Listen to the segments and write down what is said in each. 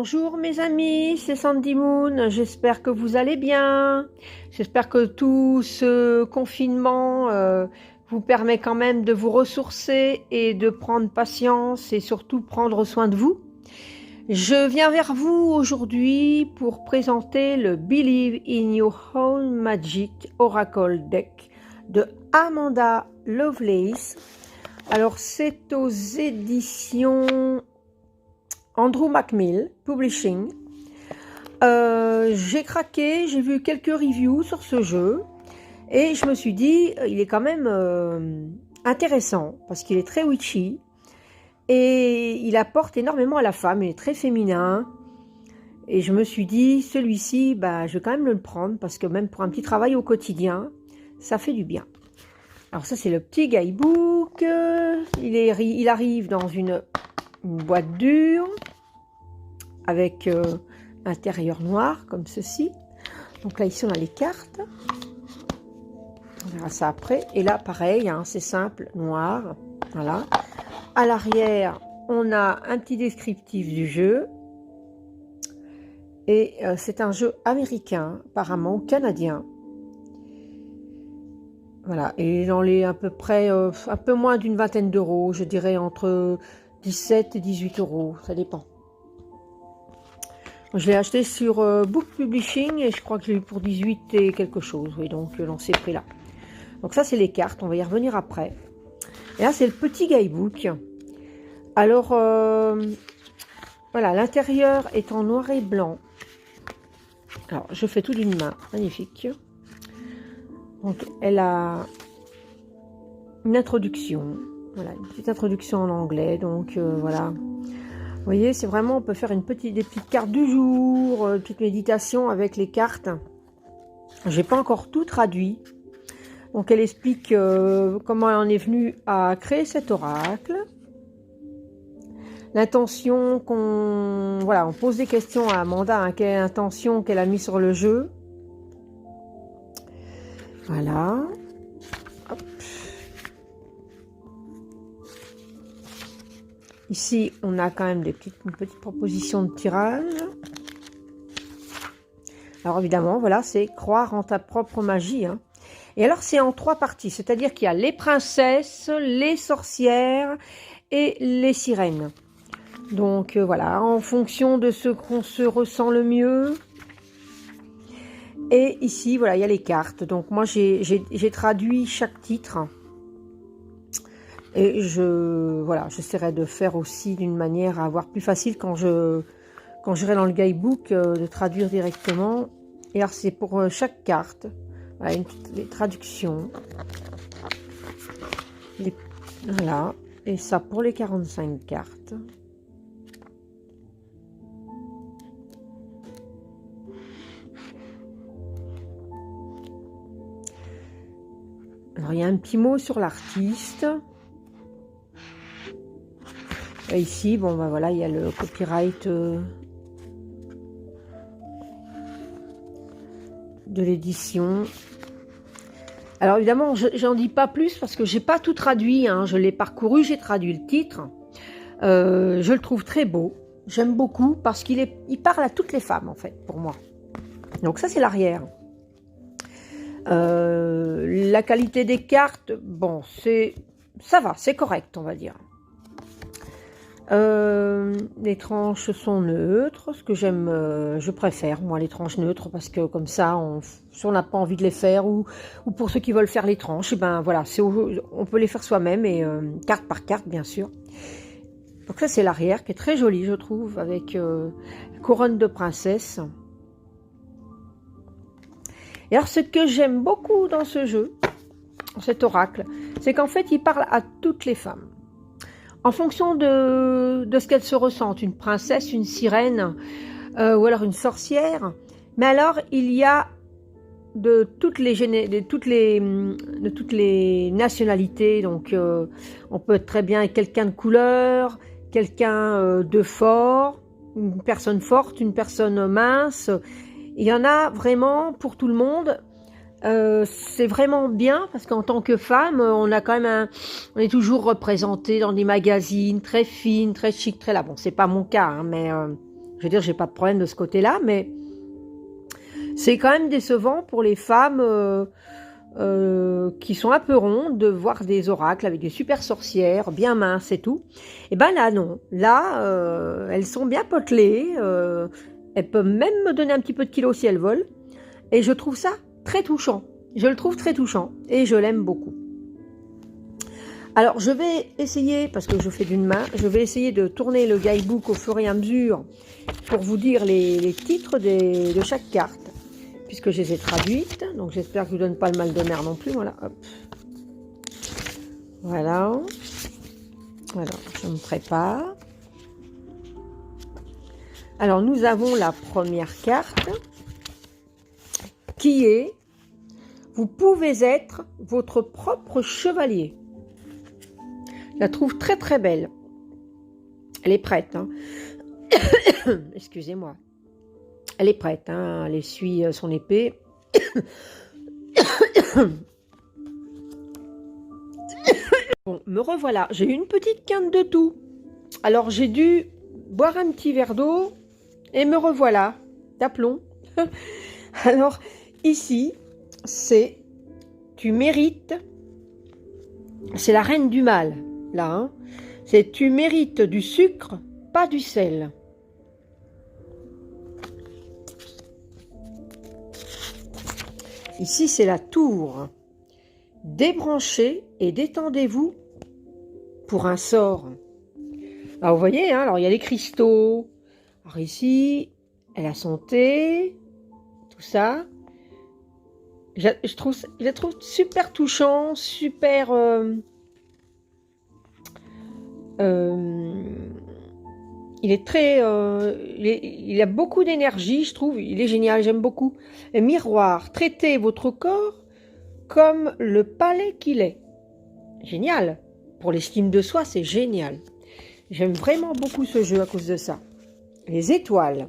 Bonjour mes amis, c'est Sandy Moon, j'espère que vous allez bien, j'espère que tout ce confinement vous permet quand même de vous ressourcer et de prendre patience et surtout prendre soin de vous. Je viens vers vous aujourd'hui pour présenter le Believe in Your Own Magic Oracle Deck de Amanda Lovelace. Alors c'est aux éditions Andrew McMill Publishing. J'ai craqué, j'ai vu quelques reviews sur ce jeu et je me suis dit il est quand même intéressant parce qu'il est très witchy et il apporte énormément à la femme, il est très féminin et je me suis dit celui-ci je vais quand même le prendre parce que même pour un petit travail au quotidien ça fait du bien. Alors ça c'est le petit guidebook, il arrive dans une boîte dure avec intérieur noir comme ceci. Donc là ici on a les cartes, on verra ça après. Et là pareil hein, c'est simple, noir, voilà. À l'arrière on a un petit descriptif du jeu et c'est un jeu américain, apparemment canadien. Voilà, et dans les à peu près un peu moins d'une vingtaine d'euros, je dirais entre 17 et 18 euros, ça dépend. Je l'ai acheté sur Book Publishing et je crois que j'ai eu pour 18 et quelque chose, oui, donc dans ces prix-là. Donc ça, c'est les cartes, on va y revenir après. Et là, c'est le petit guidebook. Alors, voilà, l'intérieur est en noir et blanc. Alors, je fais tout d'une main, magnifique. Donc, elle a une introduction. Voilà, une petite introduction en anglais, donc voilà. Vous voyez, c'est vraiment, on peut faire des petites cartes du jour, une petite méditation avec les cartes. J'ai pas encore tout traduit. Donc elle explique comment elle en est venue à créer cet oracle. L'intention voilà, on pose des questions à Amanda, hein, quelle est l'intention qu'elle a mis sur le jeu. Voilà. Hop. Ici, on a quand même une petite proposition de tirage. Alors évidemment, voilà, c'est croire en ta propre magie. Hein. Et alors, c'est en 3 parties, c'est-à-dire qu'il y a les princesses, les sorcières et les sirènes. Donc voilà, en fonction de ce qu'on se ressent le mieux. Et ici, voilà, il y a les cartes. Donc moi, j'ai traduit chaque titre. Et voilà, j'essaierai de faire aussi d'une manière à avoir plus facile quand j'irai dans le guidebook de traduire directement. Et alors c'est pour chaque carte, voilà, les traductions. Voilà, et ça pour les 45 cartes. Alors il y a un petit mot sur l'artiste. Et ici, bon voilà, il y a le copyright de l'édition. Alors évidemment, j'en dis pas plus parce que j'ai pas tout traduit. Hein, je l'ai parcouru, j'ai traduit le titre. Je le trouve très beau. J'aime beaucoup parce qu'il parle à toutes les femmes en fait, pour moi. Donc ça c'est l'arrière. La qualité des cartes, bon, ça va, c'est correct, on va dire. Les tranches sont neutres, ce que j'aime, je préfère moi les tranches neutres parce que comme ça, si on n'a pas envie de les faire ou pour ceux qui veulent faire les tranches, ben voilà, on peut les faire soi-même et carte par carte bien sûr. Donc ça c'est l'arrière qui est très joli je trouve avec couronne de princesse. Et alors ce que j'aime beaucoup dans ce jeu, dans cet oracle, c'est qu'en fait il parle à toutes les femmes. En fonction de ce qu'elles se ressentent, une princesse, une sirène ou alors une sorcière. Mais alors, il y a de toutes les nationalités. Donc, on peut être très bien quelqu'un de couleur, quelqu'un de fort, une personne forte, une personne mince. Il y en a vraiment pour tout le monde. C'est vraiment bien parce qu'en tant que femme, on a quand même on est toujours représenté dans des magazines très fines, très chic, très là. Bon, c'est pas mon cas, hein, mais Je veux dire, j'ai pas de problème de ce côté-là, mais c'est quand même décevant pour les femmes qui sont un peu rondes de voir des oracles avec des super sorcières, bien minces et tout. Et ben là, non. Là, elles sont bien potelées. Elles peuvent même me donner un petit peu de kilos si elles veulent. Et je trouve ça très touchant. Je le trouve très touchant et je l'aime beaucoup. Alors, je vais essayer, parce que je fais d'une main, je vais essayer de tourner le guidebook au fur et à mesure pour vous dire les titres de chaque carte, puisque je les ai traduites. Donc, j'espère que je ne vous donne pas le mal de mer non plus. Voilà, hop. Voilà. Alors, je me prépare. Alors, nous avons la première carte qui est « Vous pouvez être votre propre chevalier ». Je la trouve très très belle. Elle est prête. Hein. Excusez-moi. Elle est prête. Hein. Elle essuie son épée. Bon, me revoilà. J'ai eu une petite quinte de toux. Alors j'ai dû boire un petit verre d'eau et me revoilà. D'aplomb. Alors ici, c'est tu mérites. C'est la reine du mal. Là, hein. C'est tu mérites du sucre, pas du sel. Ici, c'est la tour. Débranchez et détendez-vous pour un sort. Alors, vous voyez, hein, alors il y a les cristaux. Alors ici, elle a son thé, tout ça. Je la trouve super touchant, super... il est très... il a beaucoup d'énergie, je trouve. Il est génial, j'aime beaucoup. Et miroir, traitez votre corps comme le palais qu'il est. Génial. Pour l'estime de soi, c'est génial. J'aime vraiment beaucoup ce jeu à cause de ça. Les étoiles.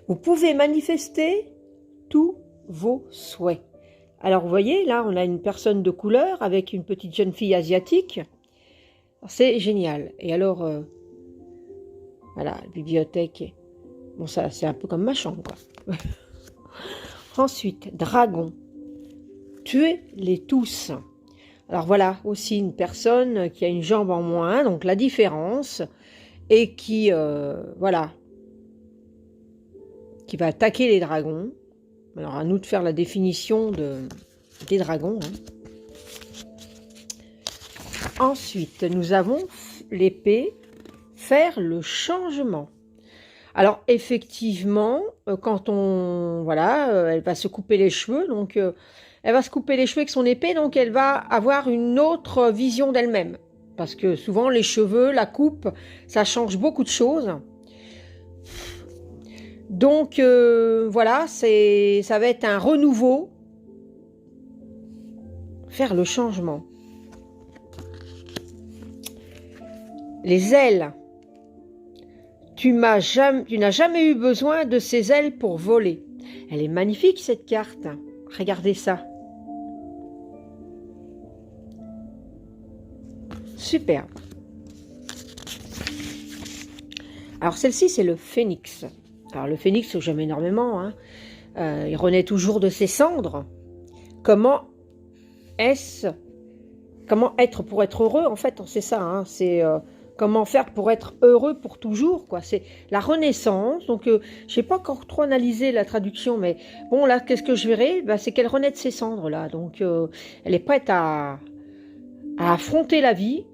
Vous pouvez manifester tous vos souhaits. Alors, vous voyez, là, on a une personne de couleur avec une petite jeune fille asiatique. C'est génial. Et alors, voilà, la bibliothèque. Bon, ça, c'est un peu comme ma chambre, quoi. Ensuite, dragon. Tuez-les tous. Alors voilà, aussi une personne qui a une jambe en moins, donc la différence, et qui, voilà, qui va attaquer les dragons. Alors à nous de faire la définition des dragons. Hein. Ensuite, nous avons l'épée, faire le changement. Alors effectivement, quand on, voilà, elle va se couper les cheveux, donc... elle va se couper les cheveux avec son épée, donc elle va avoir une autre vision d'elle-même. Parce que souvent, les cheveux, la coupe, ça change beaucoup de choses. Donc, voilà, ça va être un renouveau. Faire le changement. Les ailes. Tu n'as jamais eu besoin de ces ailes pour voler. Elle est magnifique, cette carte. Regardez ça. Superbe. Alors celle-ci, c'est le phénix. Alors le phénix, j'aime énormément. Hein. Il renaît toujours de ses cendres. Comment être pour être heureux? En fait, c'est ça. Hein. C'est comment faire pour être heureux pour toujours, quoi. C'est la renaissance. Donc, je n'ai pas encore trop analysé la traduction, mais bon, là, qu'est-ce que je verrai? Ben, c'est qu'elle renaît de ses cendres, là. Donc, elle est prête à affronter la vie.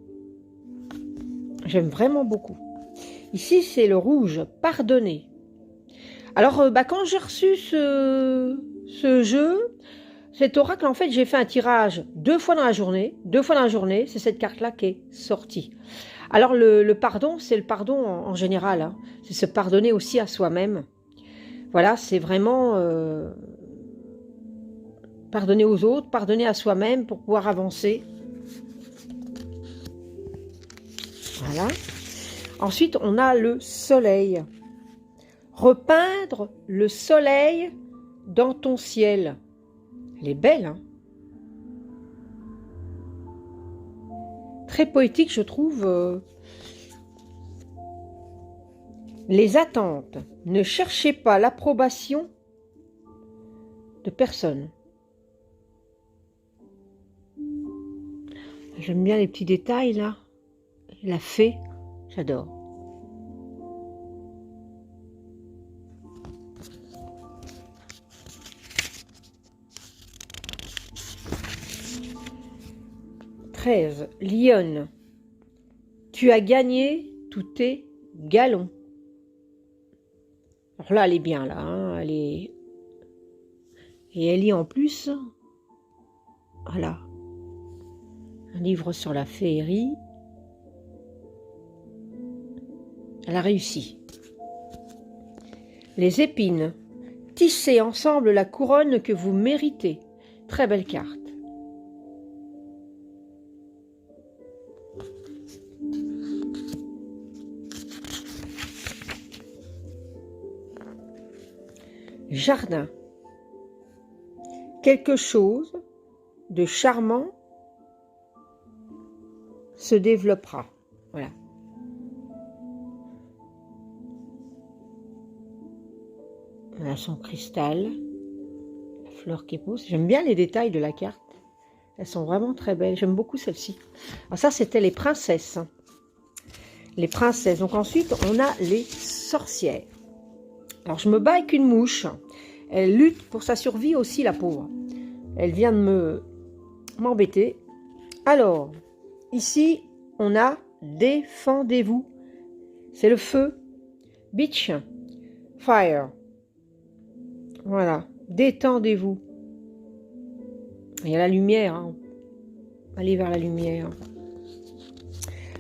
J'aime vraiment beaucoup. Ici, c'est le rouge, pardonner. Alors, quand j'ai reçu ce jeu, cet oracle, en fait, j'ai fait un tirage 2 fois dans la journée. 2 fois dans la journée, c'est cette carte-là qui est sortie. Alors, le pardon, c'est le pardon en général. Hein. C'est se pardonner aussi à soi-même. Voilà, c'est vraiment pardonner aux autres, pardonner à soi-même pour pouvoir avancer. Voilà. Ensuite, on a le soleil. Repeindre le soleil dans ton ciel. Elle est belle, hein? Très poétique, je trouve. Les attentes. Ne cherchez pas l'approbation de personne. J'aime bien les petits détails là. La fée, j'adore. Lionne, tu as gagné tous tes galons. Alors là, elle est bien là, hein, elle est... Et elle lit en plus, voilà, un livre sur la féerie. Elle a réussi. Les épines, tissez ensemble la couronne que vous méritez. Très belle carte. Jardin. Quelque chose de charmant se développera. Voilà. On a son cristal, la fleur qui pousse. J'aime bien les détails de la carte. Elles sont vraiment très belles. J'aime beaucoup celle-ci. Alors ça, c'était les princesses. Les princesses. Donc ensuite, on a les sorcières. Alors, je me bats avec une mouche. Elle lutte pour sa survie aussi, la pauvre. Elle vient de m'embêter. Alors, ici, on a défendez-vous. C'est le feu. Beach. Fire. Voilà. Détendez-vous. Il y a la lumière. Hein. Allez vers la lumière.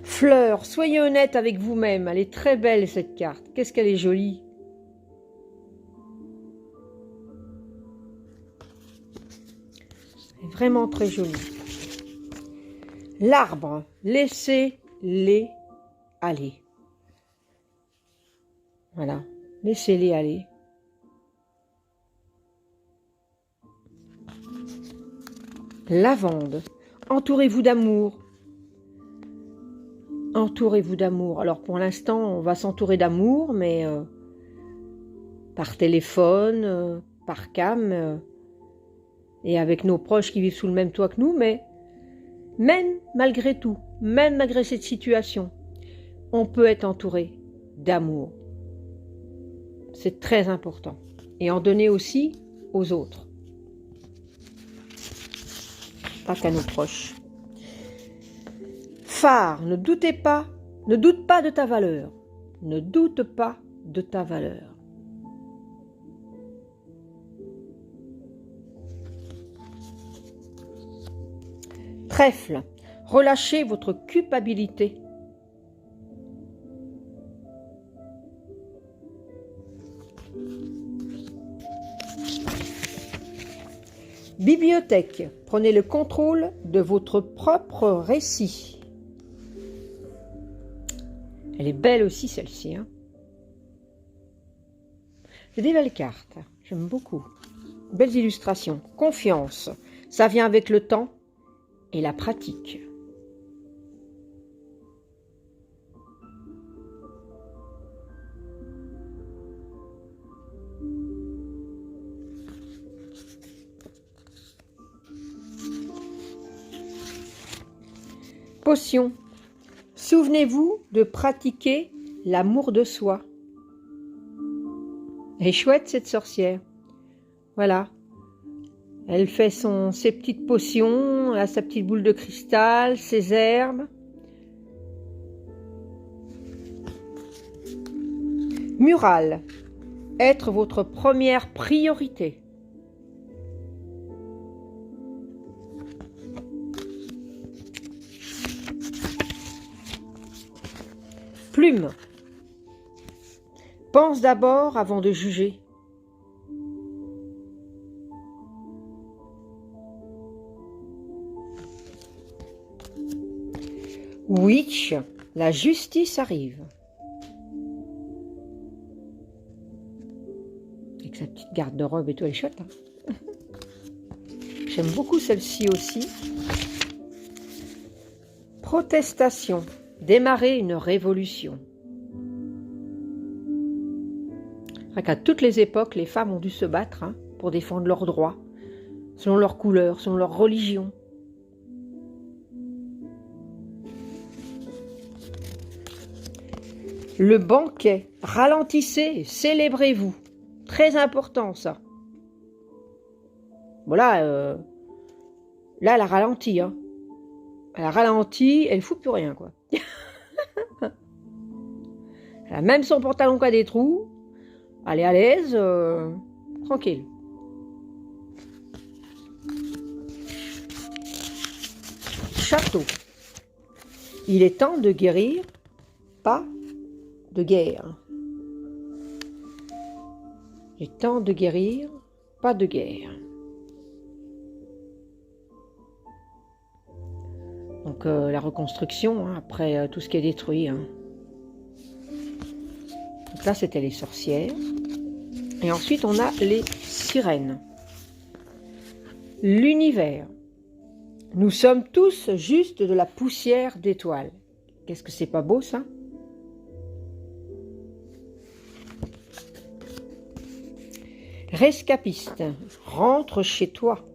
Fleur. Soyez honnête avec vous-même. Elle est très belle, cette carte. Qu'est-ce qu'elle est jolie. Vraiment très joli. L'arbre, laissez-les aller. Voilà, laissez-les aller. Lavande, entourez-vous d'amour. Entourez-vous d'amour. Alors pour l'instant, on va s'entourer d'amour, mais par téléphone, par cam, et avec nos proches qui vivent sous le même toit que nous, mais même malgré tout, même malgré cette situation, on peut être entouré d'amour. C'est très important. Et en donner aussi aux autres. Pas qu'à nos proches. Phare, ne doute pas de ta valeur. Ne doute pas de ta valeur. Trèfle, relâchez votre culpabilité. Bibliothèque, prenez le contrôle de votre propre récit. Elle est belle aussi celle-ci. Hein. C'est des belles cartes, j'aime beaucoup. Belles illustrations. Confiance, ça vient avec le temps et la pratique. Potion. Souvenez-vous de pratiquer l'amour de soi. Elle est chouette cette sorcière. Voilà. Elle fait ses petites potions, elle a sa petite boule de cristal, ses herbes. Mural. Être votre première priorité. Plume. Pense d'abord avant de juger. Witch, la justice arrive. Avec sa petite garde-robe et tout, elle est chouette. Hein. J'aime beaucoup celle-ci aussi. Protestation. Démarrer une révolution. qu'à toutes les époques, les femmes ont dû se battre hein, pour défendre leurs droits, selon leur couleur, selon leur religion. Le banquet, ralentissez, célébrez-vous. Très important ça. Voilà, là elle a ralenti. Hein. Elle a ralenti, elle fout plus rien quoi. Elle a même son pantalon qui a des trous. Elle est à l'aise, tranquille. Château. Il est temps de guérir, pas de guerre. Il est temps de guérir, pas de guerre. Donc la reconstruction, hein, après tout ce qui est détruit. Hein. Donc là, c'était les sorcières. Et ensuite, on a les sirènes. L'univers. Nous sommes tous juste de la poussière d'étoiles. Qu'est-ce que c'est pas beau, ça? Rescapiste, rentre chez toi.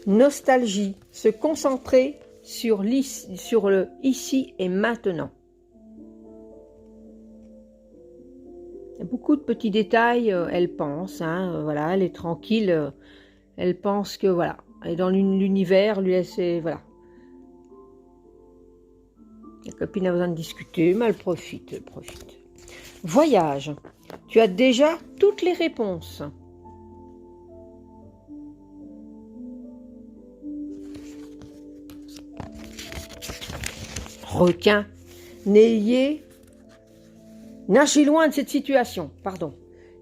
Nostalgie, se concentrer sur le ici et maintenant. Il y a beaucoup de petits détails, elle pense, hein, voilà, elle est tranquille, elle pense que voilà, elle est dans l'univers, lui laisser, voilà. La copine a besoin de discuter, mais elle profite, elle profite. Voyage, tu as déjà toutes les réponses. Requin, nagez loin de cette situation, pardon.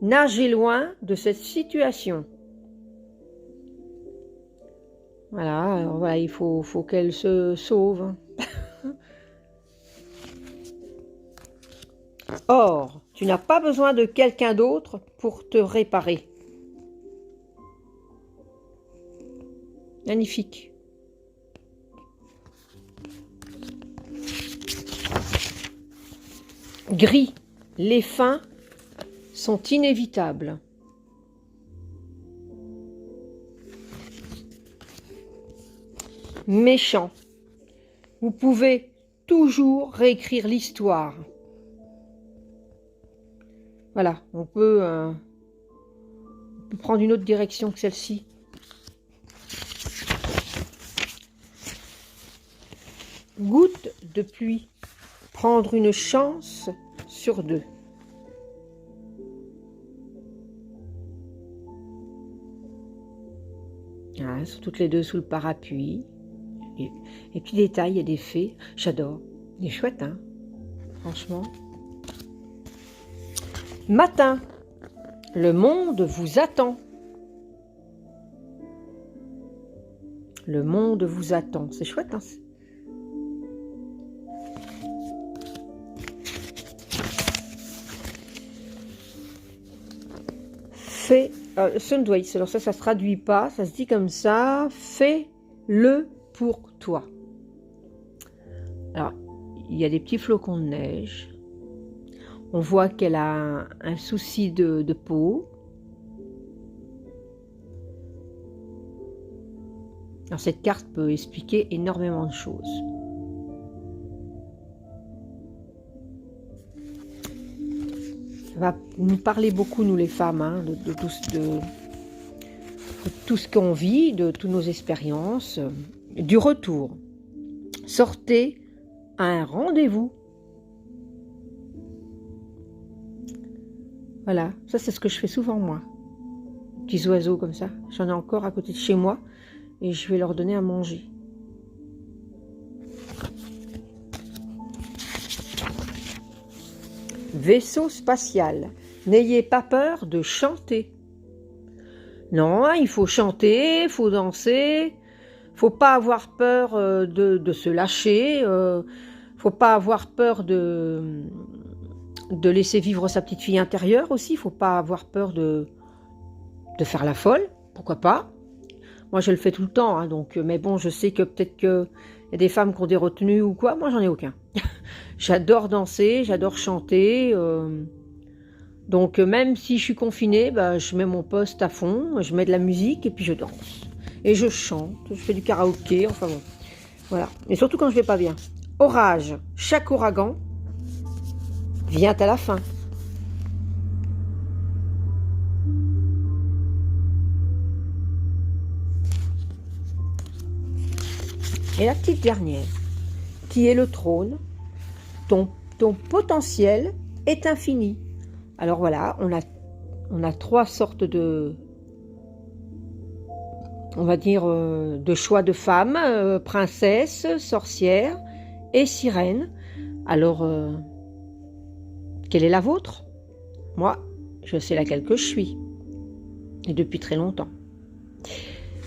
Nagez loin de cette situation. Voilà, alors voilà, il faut qu'elle se sauve. Or, tu n'as pas besoin de quelqu'un d'autre pour te réparer. Magnifique. Gris, les fins sont inévitables. Méchant, vous pouvez toujours réécrire l'histoire. Voilà, on peut prendre une autre direction que celle-ci. Goutte de pluie, prendre une chance sur deux. Ah, sont toutes les deux sous le parapluie. Et puis détail, il y a des fées. J'adore. Il est chouette, hein, franchement. Matin, le monde vous attend. Le monde vous attend. C'est chouette, hein. Fais, Sundays, alors ça se traduit pas, ça se dit comme ça. Fais-le pour toi. Alors, il y a des petits flocons de neige. On voit qu'elle a un souci de peau. Alors, cette carte peut expliquer énormément de choses. Ça va nous parler beaucoup, nous les femmes, hein, de tout ce qu'on vit, de toutes nos expériences, du retour. Sortez à un rendez-vous. Voilà, ça c'est ce que je fais souvent moi. Petits oiseaux comme ça, j'en ai encore à côté de chez moi et je vais leur donner à manger. Vaisseau spatial, n'ayez pas peur de chanter. Non, il faut chanter, il faut danser, faut pas avoir peur de se lâcher, faut pas avoir peur de laisser vivre sa petite fille intérieure aussi, faut pas avoir peur de faire la folle, pourquoi pas. Moi, je le fais tout le temps, hein, donc, mais bon, je sais que peut-être qu'il y a des femmes qui ont des retenues ou quoi. Moi, j'en ai aucun. J'adore danser, j'adore chanter. Donc, même si je suis confinée, bah, je mets mon poste à fond, je mets de la musique et puis je danse. Et je chante, je fais du karaoké, enfin bon. Voilà. Et surtout quand je vais pas bien. Orage. Chaque ouragan vient à la fin. Et la petite dernière, qui est le trône, ton potentiel est infini. Alors voilà, on a trois sortes de, on va dire, de choix de femmes, princesse, sorcière et sirène. Alors, quelle est la vôtre? Moi, je sais laquelle que je suis, et depuis très longtemps.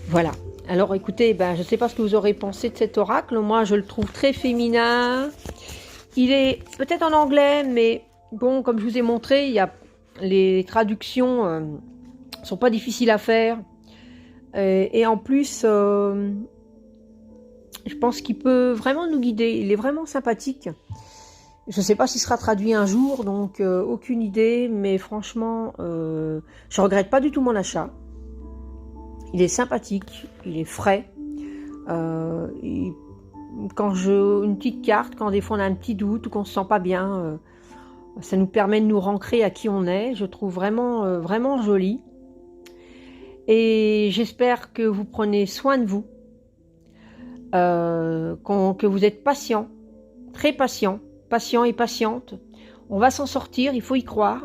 Voilà. Alors écoutez, ben, je ne sais pas ce que vous aurez pensé de cet oracle. Moi, je le trouve très féminin. Il est peut-être en anglais, mais bon, comme je vous ai montré, il y a les traductions sont pas difficiles à faire. Et en plus, je pense qu'il peut vraiment nous guider. Il est vraiment sympathique. Je ne sais pas s'il sera traduit un jour, donc aucune idée. Mais franchement, je regrette pas du tout mon achat. Il est sympathique, il est frais. Quand une petite carte, quand des fois on a un petit doute ou qu'on se sent pas bien, ça nous permet de nous rancrer à qui on est. Je trouve vraiment, vraiment joli. Et j'espère que vous prenez soin de vous, que vous êtes patient, très patient et patiente. On va s'en sortir, il faut y croire.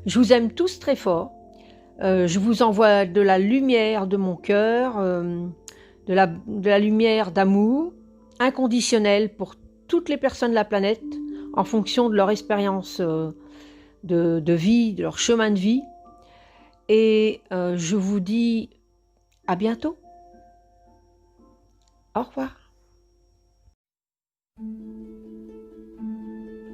Je vous aime tous très fort. Je vous envoie de la lumière de mon cœur, de la lumière d'amour inconditionnelle pour toutes les personnes de la planète, en fonction de leur expérience de vie, de leur chemin de vie. Et je vous dis à bientôt. Au revoir.